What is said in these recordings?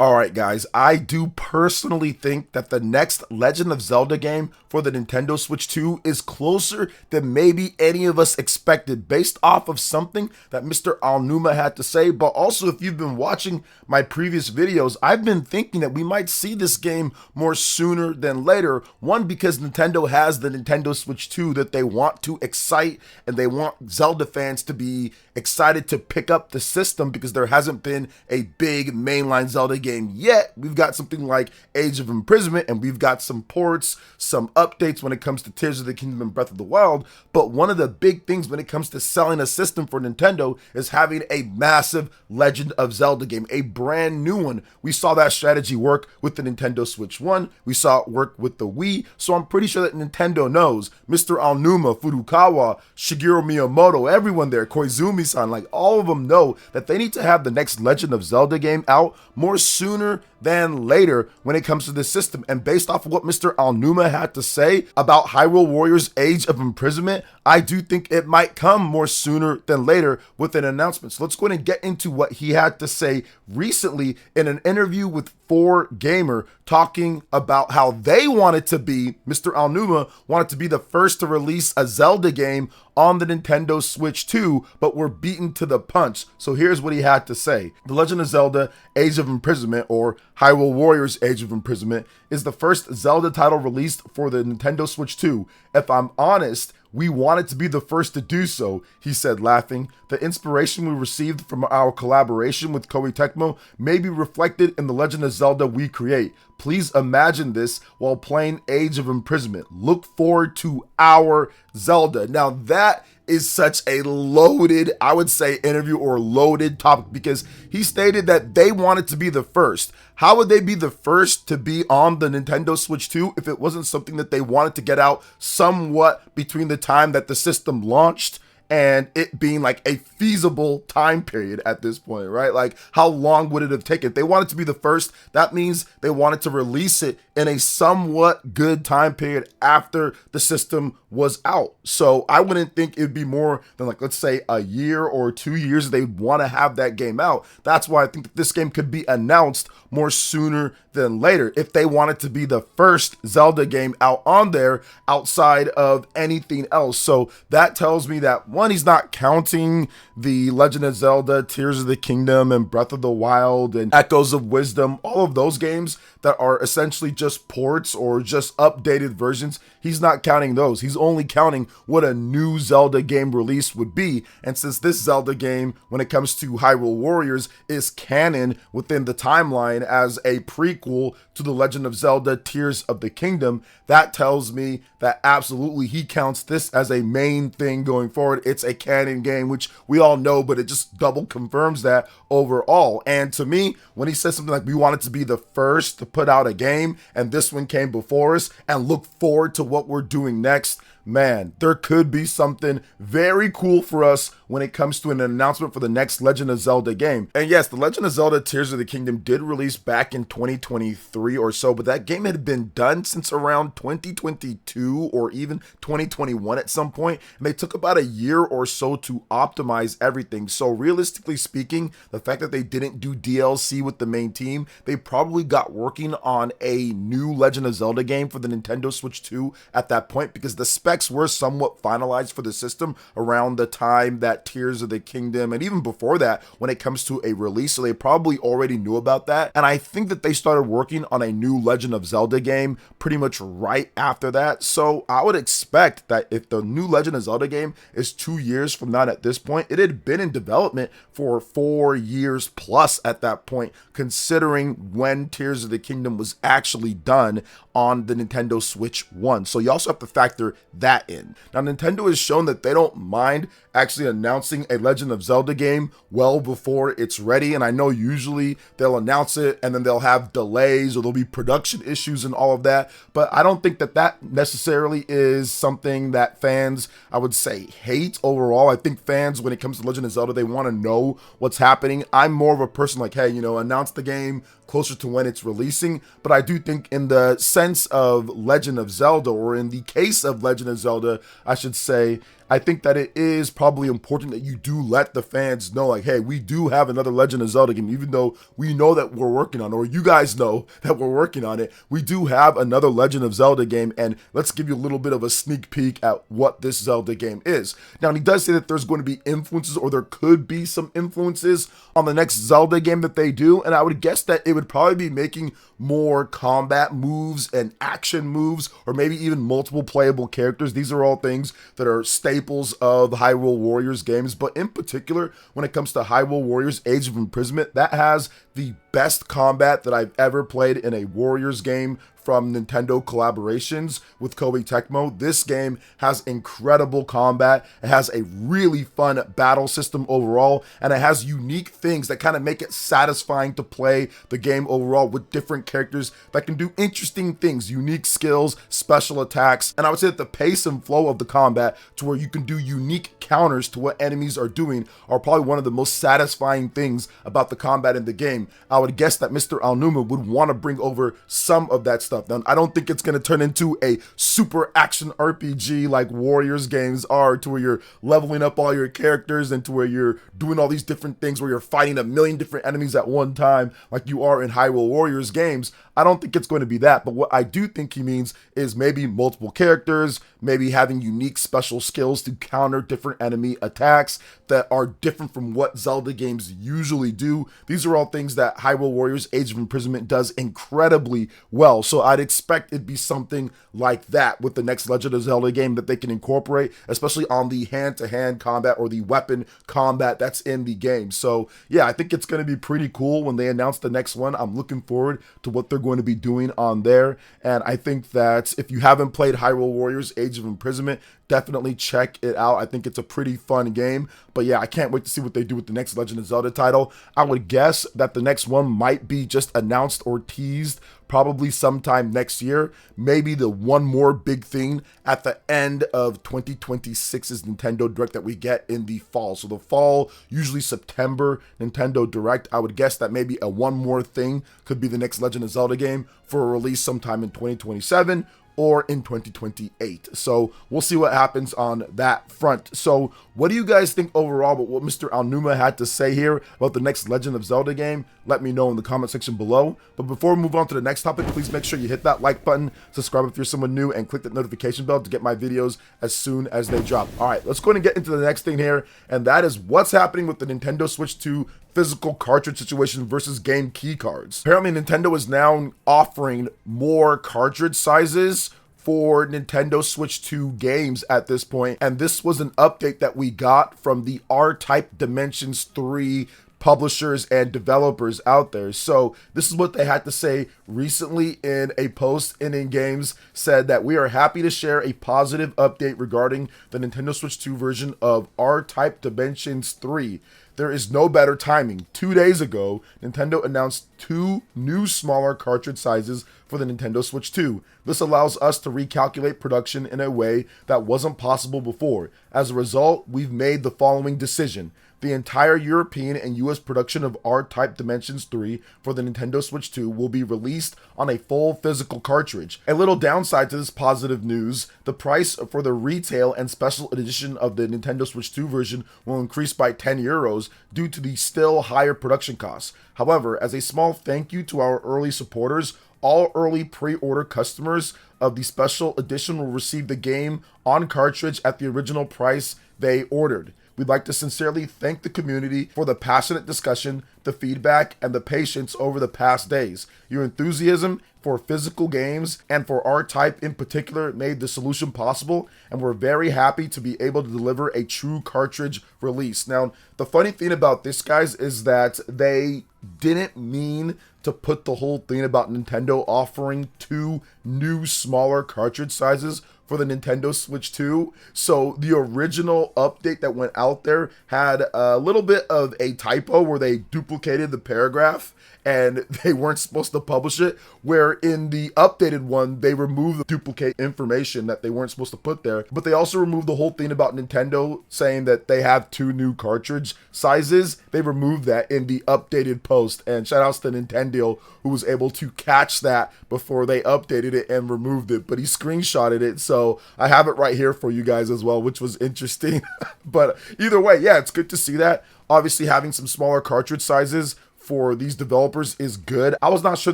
Alright guys, I do personally think that the next Legend of Zelda game for the Nintendo Switch 2 is closer than maybe any of us expected based off of something that Mr. Aonuma had to say, but also if you've been watching my previous videos, I've been thinking that we might see this game more sooner than later. One, because Nintendo has the Nintendo Switch 2 that they want to excite and they want Zelda fans to be excited to pick up the system because there hasn't been a big mainline Zelda game yet. We've got something like Age of Imprisonment and we've got some ports, some updates when it comes to Tears of the Kingdom and Breath of the Wild, but one of the big things when it comes to selling a system for Nintendo is having a massive Legend of Zelda game, a brand new one. We saw that strategy work with the Nintendo Switch 1, we saw it work with the Wii, so I'm pretty sure that Nintendo knows. Mr. Aonuma, Furukawa, Shigeru Miyamoto, everyone there, Koizumi-san, like all of them know that they need to have the next Legend of Zelda game out more sooner than later when it comes to this system. And based off of what Mr. Aonuma had to say about Hyrule Warriors Age of Imprisonment, I do think it might come more sooner than later with an announcement. So let's go ahead and get into what he had to say recently in an interview with 4Gamer, talking about how they wanted to be, Mr. Aonuma wanted to be the first to release a Zelda game on the Nintendo Switch 2, but were beaten to the punch. So here's what he had to say. The Legend of Zelda Age of Imprisonment, or Hyrule Warriors Age of Imprisonment, is the first Zelda title released for the Nintendo Switch 2. If I'm honest, we wanted to be the first to do so, he said, laughing. The inspiration we received from our collaboration with Koei Tecmo may be reflected in the Legend of Zelda we create. Please imagine this while playing Age of Imprisonment. Look forward to our Zelda. Now that is such a loaded, I would say, interview or loaded topic, because he stated that they wanted to be the first. How would they be the first to be on the Nintendo Switch 2 if it wasn't something that they wanted to get out somewhat between the time that the system launched and it being like a feasible time period at this point, right? Like, how long would it have taken? If they wanted to be the first, that means they wanted to release it in a somewhat good time period after the system was out. So I wouldn't think it'd be more than, like, let's say a year or 2 years they'd want to have that game out. That's why I think that this game could be announced more sooner than later if they wanted to be the first Zelda game out on there outside of anything else. So that tells me that, one, he's not counting the Legend of Zelda, Tears of the Kingdom, and Breath of the Wild, and Echoes of Wisdom, all of those games that are essentially just ports or just updated versions. He's not counting those. He's only counting what a new Zelda game release would be. And since this Zelda game, when it comes to Hyrule Warriors, is canon within the timeline as a prequel to the Legend of Zelda Tears of the Kingdom, that tells me that absolutely he counts this as a main thing going forward. It's a canon game, which we all know, but it just double confirms that overall. And to me, when he says something like, we wanted to be the first to put out a game and this one came before us, and look forward to what we're doing next, man, there could be something very cool for us when it comes to an announcement for the next Legend of Zelda game. And yes, the Legend of Zelda Tears of the Kingdom did release back in 2023 or so, but that game had been done since around 2022 or even 2021 at some point, and they took about a year or so to optimize everything. So realistically speaking, the fact that they didn't do DLC with the main team, they probably got working on a new Legend of Zelda game for the Nintendo Switch 2 at that point, because the specs were somewhat finalized for the system around the time that Tears of the Kingdom, and even before that when it comes to a release, so they probably already knew about that. And I think that they started working on a new Legend of Zelda game pretty much right after that. So I would expect that if the new Legend of Zelda game is 2 years from now at this point, it had been in development for 4 years plus at that point, considering when Tears of the Kingdom was actually done on the Nintendo Switch 1. So you also have to factor that in. Now, Nintendo has shown that they don't mind actually announcing a Legend of Zelda game well before it's ready, and I know usually they'll announce it and then they'll have delays or there'll be production issues and all of that, but I don't think that that necessarily is something that fans, I would say, hate overall. I think fans, when it comes to Legend of Zelda, they want to know what's happening. I'm more of a person like, hey, you know, announce the game closer to when it's releasing, but I do think in the sense of Legend of Zelda, or in the case of Legend of Zelda, I should say, I think that it is probably important that you do let the fans know, like, hey, we do have another Legend of Zelda game, even though we know that we're working on it, or you guys know that we're working on it. We do have another Legend of Zelda game, and let's give you a little bit of a sneak peek at what this Zelda game is. Now, he does say that there's going to be influences, or there could be some influences on the next Zelda game that they do, and I would guess that it would probably be making more combat moves and action moves, or maybe even multiple playable characters. These are all things that are staples of Hyrule Warriors games, but in particular, when it comes to Hyrule Warriors Age of Imprisonment, that has the best combat that I've ever played in a Warriors game from Nintendo collaborations with Koei Tecmo. This game has incredible combat. It has a really fun battle system overall, and it has unique things that kind of make it satisfying to play the game overall, with different characters that can do interesting things, unique skills, special attacks. And I would say that the pace and flow of the combat, to where you can do unique counters to what enemies are doing, are probably one of the most satisfying things about the combat in the game. I would guess that Mr. Aonuma would want to bring over some of that stuff. Now, I don't think it's going to turn into a super action RPG like Warriors games are, to where you're leveling up all your characters and to where you're doing all these different things where you're fighting a million different enemies at one time like you are in Hyrule Warriors games. I don't think it's going to be that, but what I do think he means is maybe multiple characters, maybe having unique special skills to counter different enemy attacks that are different from what Zelda games usually do. These are all things that Hyrule Warriors Age of Imprisonment does incredibly well, so I'd expect it'd be something like that with the next Legend of Zelda game that they can incorporate, especially on the hand-to-hand combat or the weapon combat that's in the game. So yeah, I think it's going to be pretty cool when they announce the next one. I'm looking forward to what they're going to be doing on there, and I think that if you haven't played Hyrule Warriors Age of Imprisonment, definitely check it out. I think it's a pretty fun game, but yeah, I can't wait to see what they do with the next Legend of Zelda title. I would guess that the next one might be just announced or teased probably sometime next year. Maybe the one more big thing at the end of 2026's Nintendo Direct that we get in the fall. So the fall, usually September Nintendo Direct, I would guess that maybe a one more thing could be the next Legend of Zelda game for a release sometime in 2027 or in 2028. So we'll see what happens on that front. So what do you guys think overall about what Mr. Aonuma had to say here about the next Legend of Zelda game? Let me know in the comment section below. But before we move on to the next topic, please make sure you hit that like button, subscribe if you're someone new, and click that notification bell to get my videos as soon as they drop. All right, let's go ahead and get into the next thing here, and that is what's happening with the Nintendo Switch 2 physical cartridge situation versus game key cards. Apparently, Nintendo is now offering more cartridge sizes for Nintendo Switch 2 games at this point, and this was an update that we got from the R-Type Dimensions 3 publishers and developers out there. So this is what they had to say recently in a post. In Games said that we are happy to share a positive update regarding the Nintendo Switch 2 version of R-Type Dimensions 3. There is no better timing. 2 days ago, Nintendo announced 2 new smaller cartridge sizes for the Nintendo Switch 2. This allows us to recalculate production in a way that wasn't possible before. As a result, we've made the following decision. The entire European and US production of R-Type Dimensions 3 for the Nintendo Switch 2 will be released on a full physical cartridge. A little downside to this positive news, the price for the retail and special edition of the Nintendo Switch 2 version will increase by €10 due to the still higher production costs. However, as a small thank you to our early supporters, all early pre-order customers of the special edition will receive the game on cartridge at the original price they ordered. We'd like to sincerely thank the community for the passionate discussion, the feedback, and the patience over the past days. Your enthusiasm for physical games and for R-Type in particular made the solution possible, and we're very happy to be able to deliver a true cartridge release. Now, the funny thing about this, guys, is that they didn't mean to put the whole thing about Nintendo offering 2 new smaller cartridge sizes for the Nintendo Switch 2. So the original update that went out there had a little bit of a typo where they duplicated the paragraph, and they weren't supposed to publish it, where in the updated one, they removed the duplicate information that they weren't supposed to put there. But they also removed the whole thing about Nintendo saying that they have 2 new cartridge sizes. They removed that in the updated post, and shout outs to Nintendo, who was able to catch that before they updated it and removed it. But he screenshotted it, so I have it right here for you guys as well, which was interesting. But either way, yeah, it's good to see that. Obviously, having some smaller cartridge sizes for these developers is good. I was not sure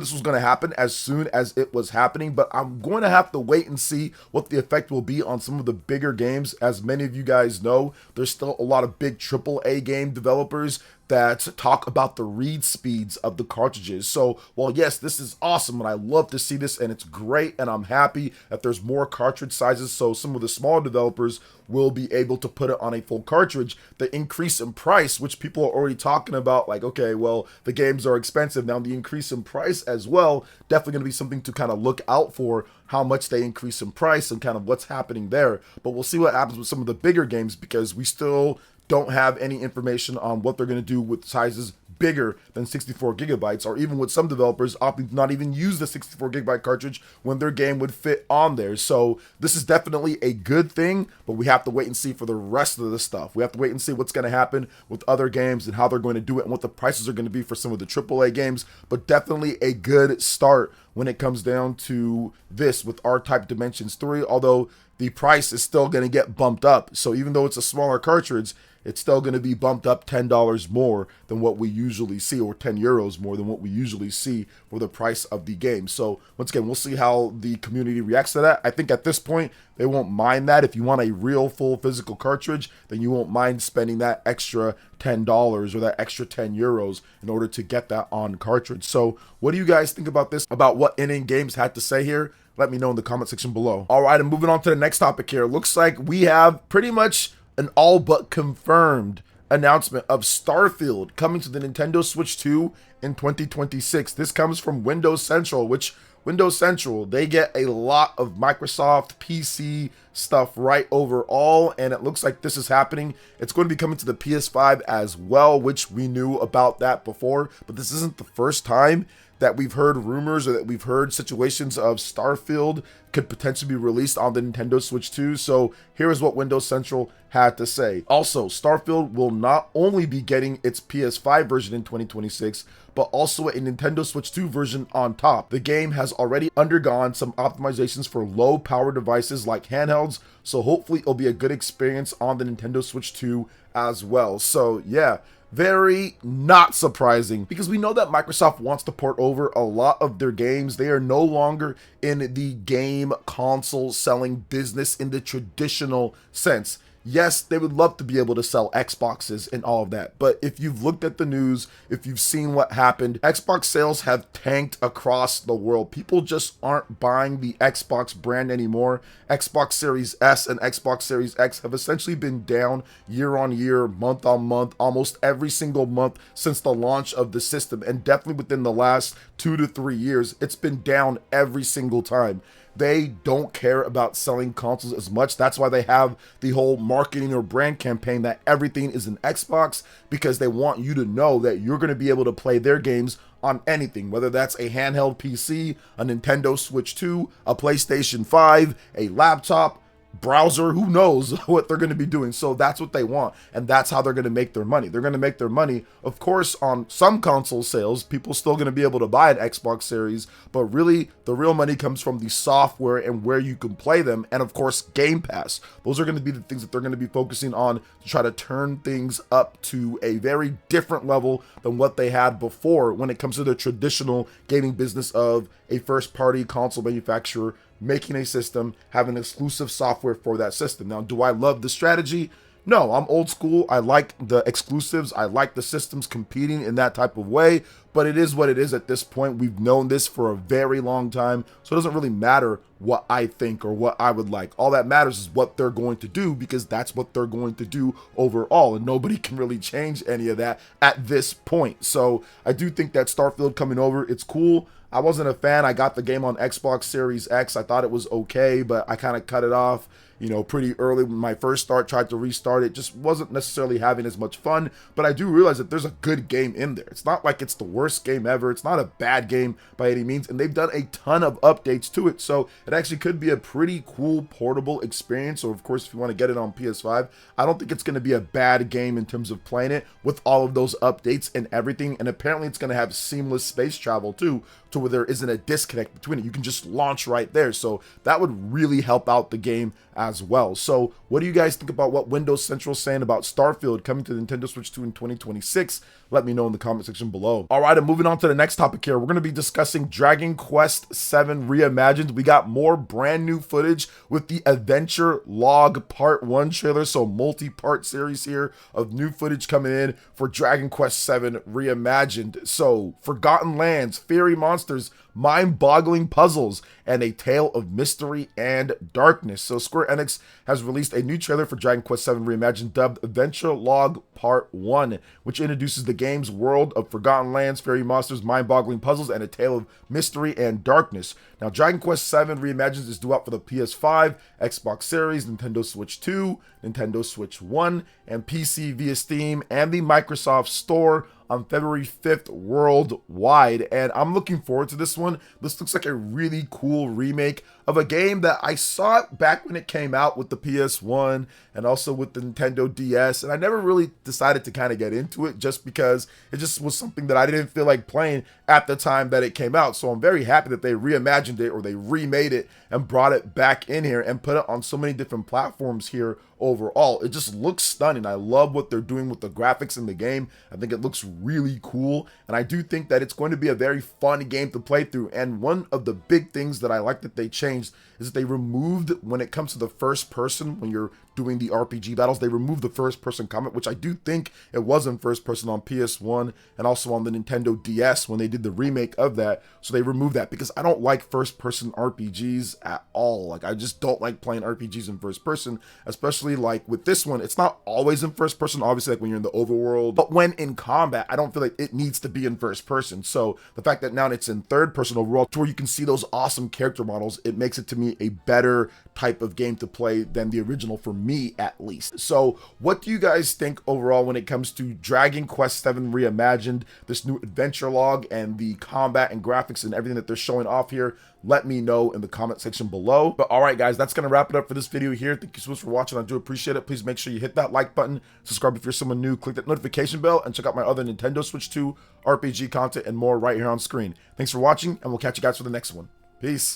this was going to happen as soon as it was happening, but I'm going to have to wait and see what the effect will be on some of the bigger games. As many of you guys know, there's still a lot of big AAA game developers that talk about the read speeds of the cartridges. So while yes, this is awesome and I love to see this and it's great and I'm happy that there's more cartridge sizes, so some of the smaller developers will be able to put it on a full cartridge, the increase in price, which people are already talking about, like, okay, well, the games are expensive now, the increase in price as well, definitely going to be something to kind of look out for, how much they increase in price and kind of what's happening there. But we'll see what happens with some of the bigger games, because we still don't have any information on what they're going to do with sizes bigger than 64 gigabytes, or even with some developers opting to not even use the 64 gigabyte cartridge when their game would fit on there. So this is definitely a good thing, but we have to wait and see for the rest of the stuff. We have to wait and see what's going to happen with other games and how they're going to do it and what the prices are going to be for some of the AAA games, but definitely a good start when it comes down to this with R-Type Dimensions 3, although the price is still going to get bumped up. So even though it's a smaller cartridge, it's still going to be bumped up $10 more than what we usually see, or 10 euros more than what we usually see for the price of the game. So once again, we'll see how the community reacts to that. I think at this point, they won't mind that. If you want a real full physical cartridge, then you won't mind spending that extra $10 or that extra 10 euros in order to get that on cartridge. So what do you guys think about this, about what NN Games had to say here? Let me know in the comment section below. All right, and moving on to the next topic here. Looks like we have pretty much an all but confirmed announcement of Starfield coming to the Nintendo Switch 2 in 2026. This comes from Windows Central, which Windows Central, they get a lot of Microsoft PC stuff right overall, and it looks like this is happening. It's going to be coming to the PS5 as well, which we knew about that before, but this isn't the first time that we've heard rumors or that we've heard situations of Starfield could potentially be released on the Nintendo Switch 2. So here is what Windows Central had to say. Also, Starfield will not only be getting its PS5 version in 2026, but also a Nintendo Switch 2 version on top. The game has already undergone some optimizations for low power devices like handhelds, so hopefully it'll be a good experience on the Nintendo Switch 2 as well. So yeah, very not surprising, because we know that Microsoft wants to port over a lot of their games. They are no longer in the game console selling business in the traditional sense. Yes, they would love to be able to sell Xboxes and all of that, but if you've looked at the news, if you've seen what happened, Xbox sales have tanked across the world. People just aren't buying the Xbox brand anymore. Xbox Series S and Xbox Series X have essentially been down year on year, month on month, almost every single month since the launch of the system, and definitely within the last 2 to 3 years, it's been down every single time. They don't care about selling consoles as much. That's why they have the whole marketing or brand campaign that everything is an Xbox, because they want you to know that you're going to be able to play their games on anything, whether that's a handheld PC, a Nintendo Switch 2, a PlayStation 5, a laptop, browser, who knows what they're going to be doing. So that's what they want, and that's how they're going to make their money. They're going to make their money, of course, on some console sales. People still going to be able to buy an Xbox Series, but really the real money comes from the software and where you can play them, and of course Game Pass. Those are going to be the things that they're going to be focusing on to try to turn things up to a very different level than what they had before when it comes to the traditional gaming business of a first-party console manufacturer making a system, having exclusive software for that system. Now, do I love the strategy? No, I'm old school. I like the exclusives. I like the systems competing in that type of way, but it is what it is at this point. We've known this for a very long time, so it doesn't really matter what I think or what I would like. All that matters is what they're going to do, because that's what they're going to do overall, and nobody can really change any of that at this point. So I do think that Starfield coming over, it's cool. I wasn't a fan. I got the game on Xbox Series X. I thought it was okay, but I kind of cut it off, you know, pretty early when my first start, tried to restart it. Just wasn't necessarily having as much fun, but I do realize that there's a good game in there. It's not like it's the worst worst game ever. It's not a bad game by any means, and they've done a ton of updates to it, so it actually could be a pretty cool portable experience. So of course, if you want to get it on PS5, I don't think it's going to be a bad game in terms of playing it with all of those updates and everything. And apparently it's going to have seamless space travel too, to where there isn't a disconnect between it. You can just launch right there, so that would really help out the game as well. So what do you guys think about what Windows Central is saying about Starfield coming to the Nintendo Switch 2 in 2026? Let me know in the comment section below. All right, and moving on to the next topic here, we're going to be discussing Dragon Quest VII Reimagined. We got more brand new footage with the Adventure Log Part 1 trailer, so multi-part series here of new footage coming in for Dragon Quest VII Reimagined. So Forgotten Lands, fairy monsters, mind-boggling puzzles, and a tale of mystery and darkness. So Square Enix has released a new trailer for Dragon Quest VII Reimagined dubbed Adventure Log Part 1, which introduces the game's world of Forgotten Lands, fairy monsters, mind-boggling puzzles, and a tale of mystery and darkness. Now, Dragon Quest VII Reimagined is due out for the PS5, Xbox Series, Nintendo Switch 2, Nintendo Switch 1, and PC via Steam and the Microsoft Store on February 5th worldwide, and I'm looking forward to this one. This looks like a really cool remake of a game that I saw it back when it came out with the PS1 and also with the Nintendo DS, and I never really decided to kind of get into it just because it just was something that I didn't feel like playing at the time that it came out. So I'm very happy that they reimagined it, or they remade it and brought it back in here and put it on so many different platforms here overall. It just looks stunning. I love what they're doing with the graphics in the game. I think it looks really cool, and I do think that it's going to be a very fun game to play through. And one of the big things that I like that they changed is that they removed, when it comes to the first person, when you're doing the RPG battles, they removed the first person combat, which I do think it was in first person on PS1 and also on the Nintendo DS when they did the remake of that. So they removed that because I don't like first person RPGs at all. Like, I just don't like playing RPGs in first person, especially like with this one. It's not always in first person, obviously, like when you're in the overworld, but when in combat, I don't feel like it needs to be in first person. So the fact that now it's in third person overall, to where you can see those awesome character models, it makes it to me a better type of game to play than the original, for me at least. So what do you guys think overall when it comes to Dragon Quest VII Reimagined, this new adventure log, and the combat and graphics and everything that they're showing off here? Let me know in the comment section below. But all right, guys, that's going to wrap it up for this video here. Thank you so much for watching. I do appreciate it. Please make sure you hit that like button, subscribe if you're someone new, click that notification bell, and check out my other Nintendo Switch 2 RPG content and more right here on screen. Thanks for watching, and we'll catch you guys for the next one. Peace.